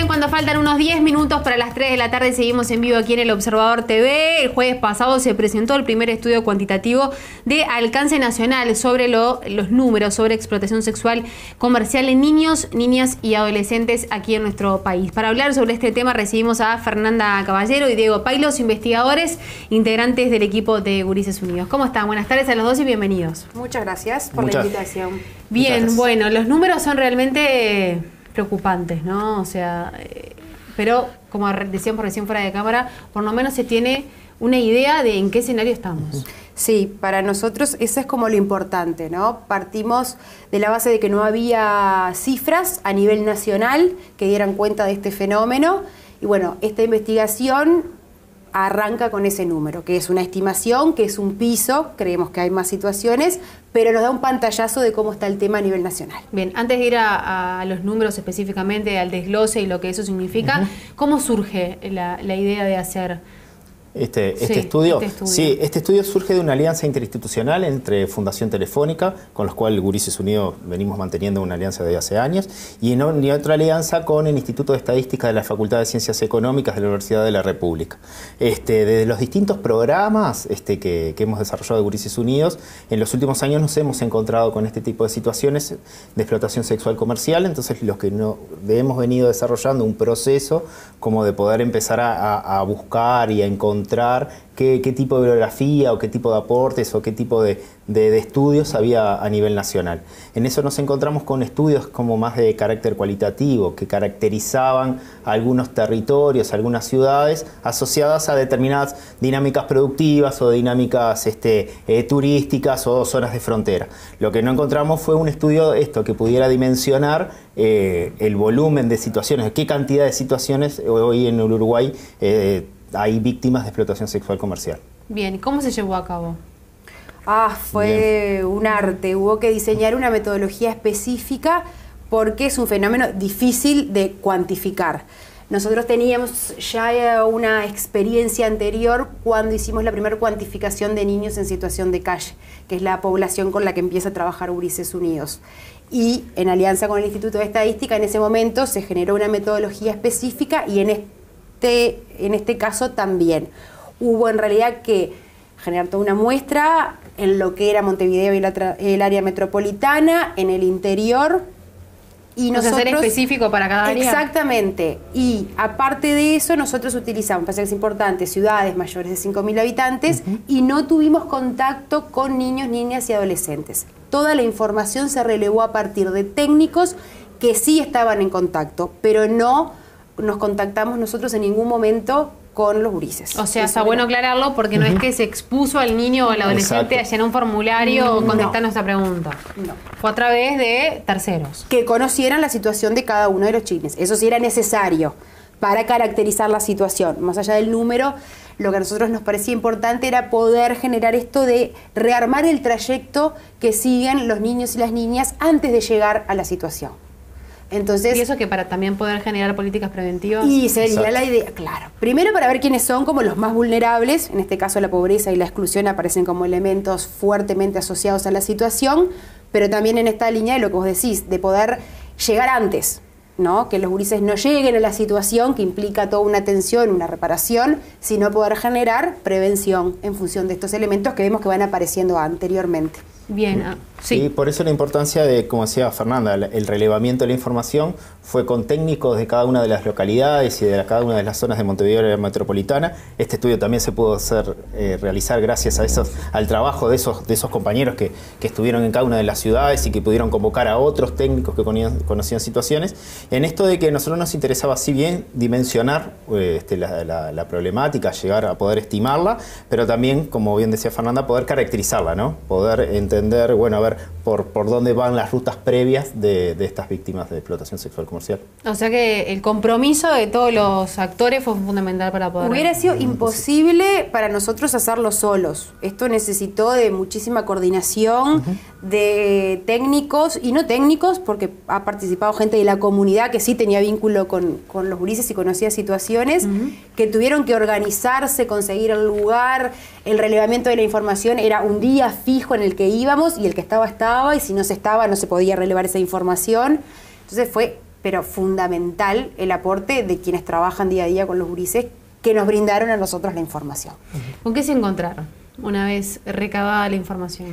Bien, cuando faltan unos 10 minutos para las 3 de la tarde, seguimos en vivo aquí en El Observador TV. El jueves pasado se presentó el primer estudio cuantitativo de alcance nacional sobre los números sobre explotación sexual comercial en niños, niñas y adolescentes aquí en nuestro país. Para hablar sobre este tema recibimos a Fernanda Caballero y Diego Pailos, investigadores, integrantes del equipo de Gurises Unidos. ¿Cómo están? Buenas tardes a los dos y bienvenidos. Muchas gracias por la invitación. Bien, bueno, los números son realmente preocupantes, ¿no? O sea, pero como decíamos recién fuera de cámara, por lo menos se tiene una idea de en qué escenario estamos. Sí, para nosotros eso es como lo importante, ¿no? Partimos de la base de que no había cifras a nivel nacional que dieran cuenta de este fenómeno y bueno, esta investigación arranca con ese número, que es una estimación, que es un piso, creemos que hay más situaciones, pero nos da un pantallazo de cómo está el tema a nivel nacional. Bien, antes de ir a los números específicamente, al desglose y lo que eso significa, ¿cómo surge la idea de hacer este estudio? Sí, este estudio surge de una alianza interinstitucional entre Fundación Telefónica, con los cuales Gurises Unidos venimos manteniendo una alianza desde hace años, y otra alianza con el Instituto de Estadística de la Facultad de Ciencias Económicas de la Universidad de la República. Desde los distintos programas que hemos desarrollado de Gurises Unidos, en los últimos años nos hemos encontrado con este tipo de situaciones de explotación sexual comercial, entonces los que hemos venido desarrollando un proceso como de poder empezar a buscar y a encontrar qué tipo de bibliografía o qué tipo de aportes o qué tipo de estudios había a nivel nacional. En eso nos encontramos con estudios como más de carácter cualitativo, que caracterizaban algunos territorios, algunas ciudades asociadas a determinadas dinámicas productivas o dinámicas turísticas o zonas de frontera. Lo que no encontramos fue un estudio que pudiera dimensionar el volumen de situaciones, qué cantidad de situaciones hoy en el Uruguay hay víctimas de explotación sexual comercial. Bien, ¿y cómo se llevó a cabo? Fue un arte. Hubo que diseñar una metodología específica porque es un fenómeno difícil de cuantificar. Nosotros teníamos ya una experiencia anterior cuando hicimos la primera cuantificación de niños en situación de calle, que es la población con la que empieza a trabajar Gurises Unidos. Y en alianza con el Instituto de Estadística, en ese momento se generó una metodología específica y en este caso también. Hubo en realidad que generar toda una muestra en lo que era Montevideo y el área metropolitana, en el interior. Y nosotros, ser específico para cada área. Exactamente. Y aparte de eso, nosotros utilizamos, para que es importante, ciudades mayores de 5.000 habitantes y no tuvimos contacto con niños, niñas y adolescentes. Toda la información se relevó a partir de técnicos que sí estaban en contacto, pero no nos contactamos nosotros en ningún momento con los gurises. O sea, está bueno aclararlo porque no es que se expuso al niño o al adolescente a llenar un formulario o contestar nuestra pregunta. No. Fue a través de terceros. Que conocieran la situación de cada uno de los chiles. Eso sí era necesario para caracterizar la situación. Más allá del número, lo que a nosotros nos parecía importante era poder generar esto de rearmar el trayecto que siguen los niños y las niñas antes de llegar a la situación. Entonces, y eso que para también poder generar políticas preventivas. Y sería la idea, claro. Primero para ver quiénes son como los más vulnerables, en este caso la pobreza y la exclusión aparecen como elementos fuertemente asociados a la situación, pero también en esta línea de lo que vos decís, de poder llegar antes, ¿no? Que los gurises no lleguen a la situación que implica toda una atención, una reparación, sino poder generar prevención en función de estos elementos que vemos que van apareciendo anteriormente. Bien, sí. Y por eso la importancia de, como decía Fernanda, el relevamiento de la información fue con técnicos de cada una de las localidades y de cada una de las zonas de Montevideo y la metropolitana. Este estudio también se pudo realizar gracias al trabajo de esos compañeros que estuvieron en cada una de las ciudades y que pudieron convocar a otros técnicos que conocían situaciones. En esto de que a nosotros nos interesaba, si bien dimensionar la problemática, llegar a poder estimarla, pero también, como bien decía Fernanda, poder caracterizarla, ¿no? Poder entender, bueno, a ver por dónde van las rutas previas de estas víctimas de explotación sexual comercial. O sea que el compromiso de todos los actores fue fundamental para poder... Hubiera sido imposible para nosotros hacerlo solos. Esto necesitó de muchísima coordinación, de técnicos y no técnicos, porque ha participado gente de la comunidad que sí tenía vínculo con los gurises y conocía situaciones, que tuvieron que organizarse, conseguir el lugar, el relevamiento de la información era un día fijo en el que íbamos y el que estaba, y si no se estaba no se podía relevar esa información. Entonces fue pero fundamental el aporte de quienes trabajan día a día con los gurises, que nos brindaron a nosotros la información. ¿Con qué se encontraron una vez recabada la información?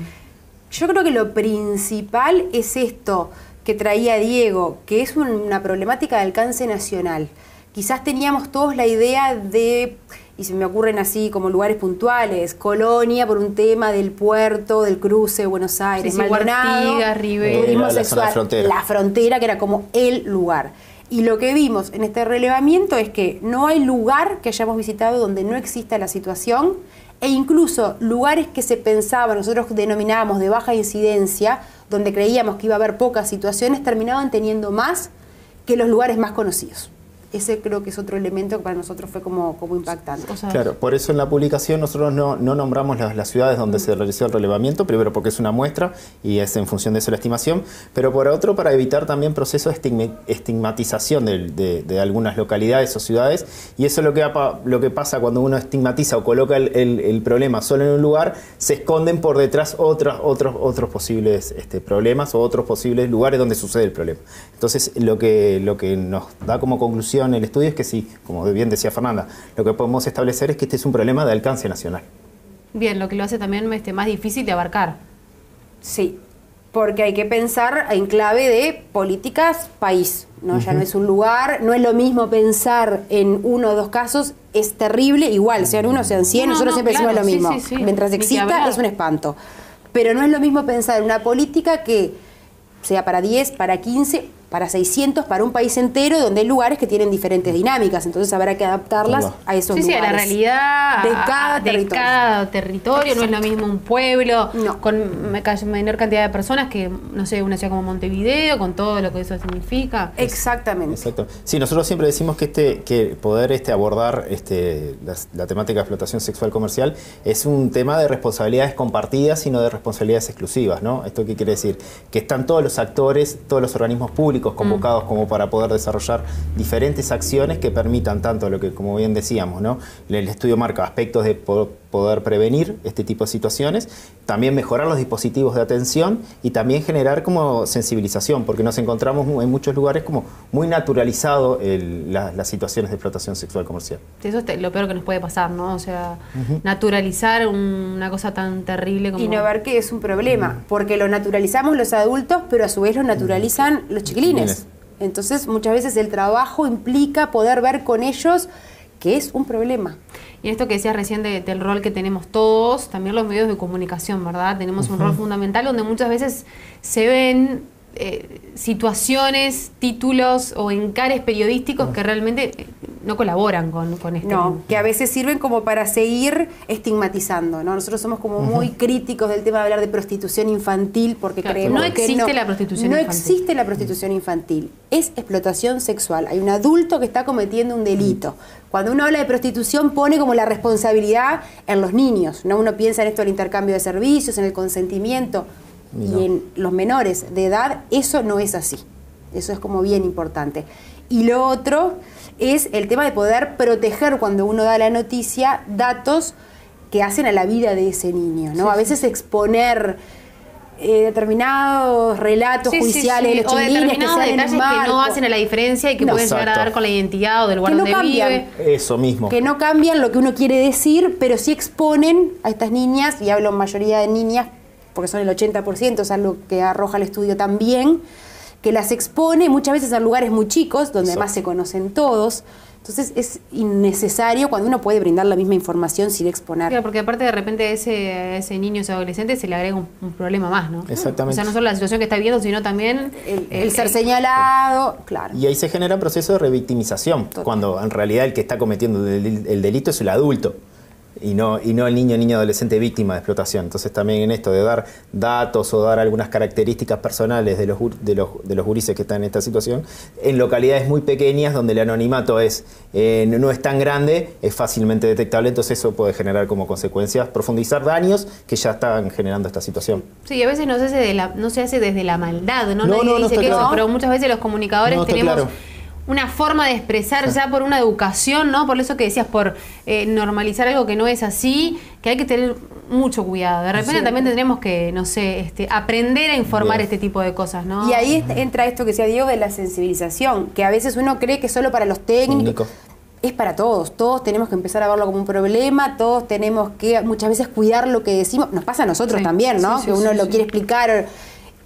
Yo creo que lo principal es esto que traía Diego, que es una problemática de alcance nacional. Quizás teníamos todos la idea de, y se me ocurren así como lugares puntuales, Colonia por un tema del puerto, del cruce, Buenos Aires, Maldonado, Artigas, Rivera, turismo sexual, la frontera, que era como el lugar. Y lo que vimos en este relevamiento es que no hay lugar que hayamos visitado donde no exista la situación, e incluso lugares que se pensaban, nosotros denominábamos de baja incidencia, donde creíamos que iba a haber pocas situaciones, terminaban teniendo más que los lugares más conocidos. Ese creo que es otro elemento que para nosotros fue como impactante. O sea, claro, por eso en la publicación nosotros no nombramos las ciudades donde se realizó el relevamiento, primero porque es una muestra y es en función de eso la estimación, pero por otro para evitar también procesos de estigmatización de algunas localidades o ciudades, y eso es lo que pasa cuando uno estigmatiza o coloca el problema solo en un lugar, se esconden por detrás otros posibles problemas o otros posibles lugares donde sucede el problema. Entonces lo que nos da como conclusión el estudio es que sí, como bien decía Fernanda, lo que podemos establecer es que este es un problema de alcance nacional. Bien, lo que lo hace también más difícil de abarcar. Sí, porque hay que pensar en clave de políticas país, ¿no? Ya no es un lugar, no es lo mismo pensar en 1 o 2 casos, es terrible, igual, sean 1 sean 100, nosotros siempre decimos lo mismo. Sí. Mientras exista es un espanto. Pero no es lo mismo pensar en una política que sea para 10, para 15, para 600, para un país entero, donde hay lugares que tienen diferentes dinámicas, entonces habrá que adaptarlas a esos lugares. Sí, a la realidad de cada territorio. No es lo mismo un pueblo con menor cantidad de personas que, no sé, una ciudad como Montevideo, con todo lo que eso significa. Exactamente. Exacto. Sí, nosotros siempre decimos que poder abordar la temática de explotación sexual comercial es un tema de responsabilidades compartidas y no de responsabilidades exclusivas, ¿no? ¿Esto qué quiere decir? Que están todos los actores, todos los organismos públicos convocados como para poder desarrollar diferentes acciones que permitan tanto lo que, como bien decíamos, ¿no? El estudio marca aspectos de poder prevenir este tipo de situaciones, también mejorar los dispositivos de atención y también generar como sensibilización, porque nos encontramos en muchos lugares como muy naturalizado las situaciones de explotación sexual comercial. Eso es lo peor que nos puede pasar, ¿no? O sea, naturalizar una cosa tan terrible como... Y no ver que es un problema, porque lo naturalizamos los adultos, pero a su vez lo naturalizan los chiquilines. Entonces, muchas veces el trabajo implica poder ver con ellos que es un problema. Y esto que decías recién del rol que tenemos todos, también los medios de comunicación, ¿verdad? Tenemos un rol fundamental donde muchas veces se ven situaciones, títulos o encares periodísticos que realmente no colaboran con esto. No, que a veces sirven como para seguir estigmatizando, ¿no? Nosotros somos como muy críticos del tema de hablar de prostitución infantil porque creemos no existe la prostitución infantil. No existe la prostitución infantil, es explotación sexual. Hay un adulto que está cometiendo un delito. Cuando uno habla de prostitución pone como la responsabilidad en los niños, ¿no? Uno piensa en esto del intercambio de servicios, en el consentimiento. Y en los menores de edad eso no es así. Eso es como bien importante. Y lo otro es el tema de poder proteger cuando uno da la noticia datos que hacen a la vida de ese niño, ¿no? A veces exponer determinados relatos judiciales de los chiquilines que sean detalles que no hacen a la diferencia y que pueden llegar a ver con la identidad o del lugar donde vive. Eso mismo. Que no cambian lo que uno quiere decir, pero sí exponen a estas niñas, y hablo en mayoría de niñas, porque son el 80%, es algo que arroja el estudio también, que las expone muchas veces a lugares muy chicos, donde además se conocen todos. Entonces es innecesario cuando uno puede brindar la misma información sin exponer. Claro, porque aparte de repente a ese niño, ese adolescente, se le agrega un problema más, ¿no? Exactamente. O sea, no solo la situación que está viviendo, sino también el ser señalado, claro. Y ahí se genera un proceso de revictimización, cuando en realidad el que está cometiendo el delito es el adulto. Y no el niño adolescente víctima de explotación. Entonces también en esto de dar datos o dar algunas características personales de los gurises que están en esta situación, en localidades muy pequeñas donde el anonimato no es tan grande, es fácilmente detectable, entonces eso puede generar como consecuencias profundizar daños que ya están generando esta situación. Sí, a veces no se hace desde la maldad, ¿no? No dice que claro. eso, pero muchas veces los comunicadores tenemos... Claro. Una forma de expresar ya por una educación, ¿no? Por eso que decías, por normalizar algo que no es así, que hay que tener mucho cuidado. De repente también tendremos que, no sé, aprender a informar este tipo de cosas, ¿no? Y ahí entra esto que decía Diego de la sensibilización, que a veces uno cree que es solo para los técnicos. Es para todos, todos tenemos que empezar a verlo como un problema, todos tenemos que muchas veces cuidar lo que decimos, nos pasa a nosotros también, ¿no? Que uno lo quiere explicar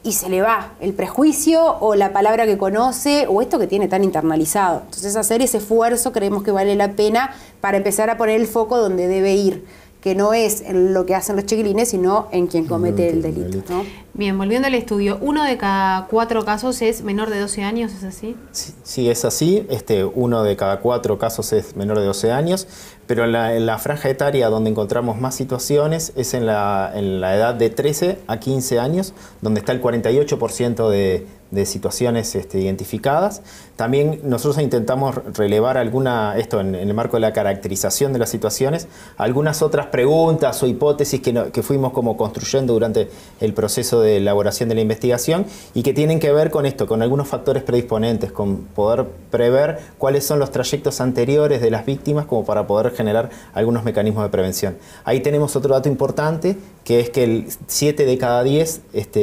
y se le va el prejuicio o la palabra que conoce o esto que tiene tan internalizado. Entonces hacer ese esfuerzo creemos que vale la pena para empezar a poner el foco donde debe ir, que no es en lo que hacen los chiquilines, sino en quien comete el delito, ¿no? Bien, volviendo al estudio, 1 de cada 4 casos es menor de 12 años, ¿es así? Sí, es así. 1 de cada 4 casos es menor de 12 años, pero en la franja etaria donde encontramos más situaciones es en la edad de 13 a 15 años, donde está el 48% de situaciones identificadas. También nosotros intentamos relevar esto en el marco de la caracterización de las situaciones, algunas otras preguntas o hipótesis que fuimos como construyendo durante el proceso de elaboración de la investigación y que tienen que ver con esto, con algunos factores predisponentes, con poder prever cuáles son los trayectos anteriores de las víctimas como para poder generar algunos mecanismos de prevención. Ahí tenemos otro dato importante, que es que el 7 de cada 10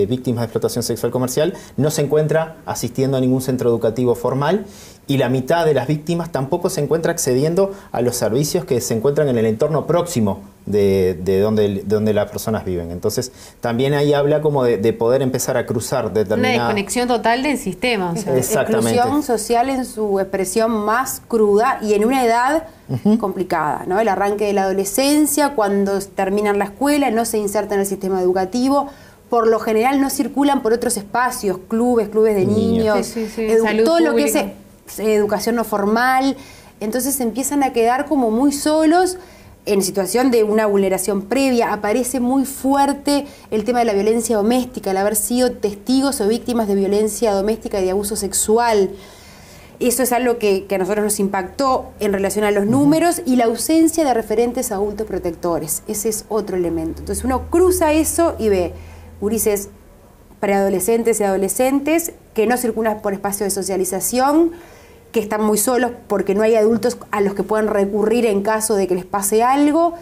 víctimas de explotación sexual comercial no se encuentra asistiendo a ningún centro educativo formal y la mitad de las víctimas tampoco se encuentra accediendo a los servicios que se encuentran en el entorno próximo de donde las personas viven. Entonces, también ahí habla como de poder empezar a cruzar determinadas... Una desconexión total del sistema. O sea. Exactamente. Exclusión social en su expresión más cruda y en una edad complicada, ¿no? El arranque de la adolescencia, cuando terminan la escuela, no se insertan en el sistema educativo, por lo general no circulan por otros espacios, clubes de niños, todo lo que es educación no formal, entonces empiezan a quedar como muy solos en situación de una vulneración previa. Aparece muy fuerte el tema de la violencia doméstica, el haber sido testigos o víctimas de violencia doméstica y de abuso sexual. Eso es algo que a nosotros nos impactó en relación a los números y la ausencia de referentes adultos protectores. Ese es otro elemento. Entonces uno cruza eso y ve gurises preadolescentes y adolescentes que no circulan por espacios de socialización, que están muy solos porque no hay adultos a los que puedan recurrir en caso de que les pase algo,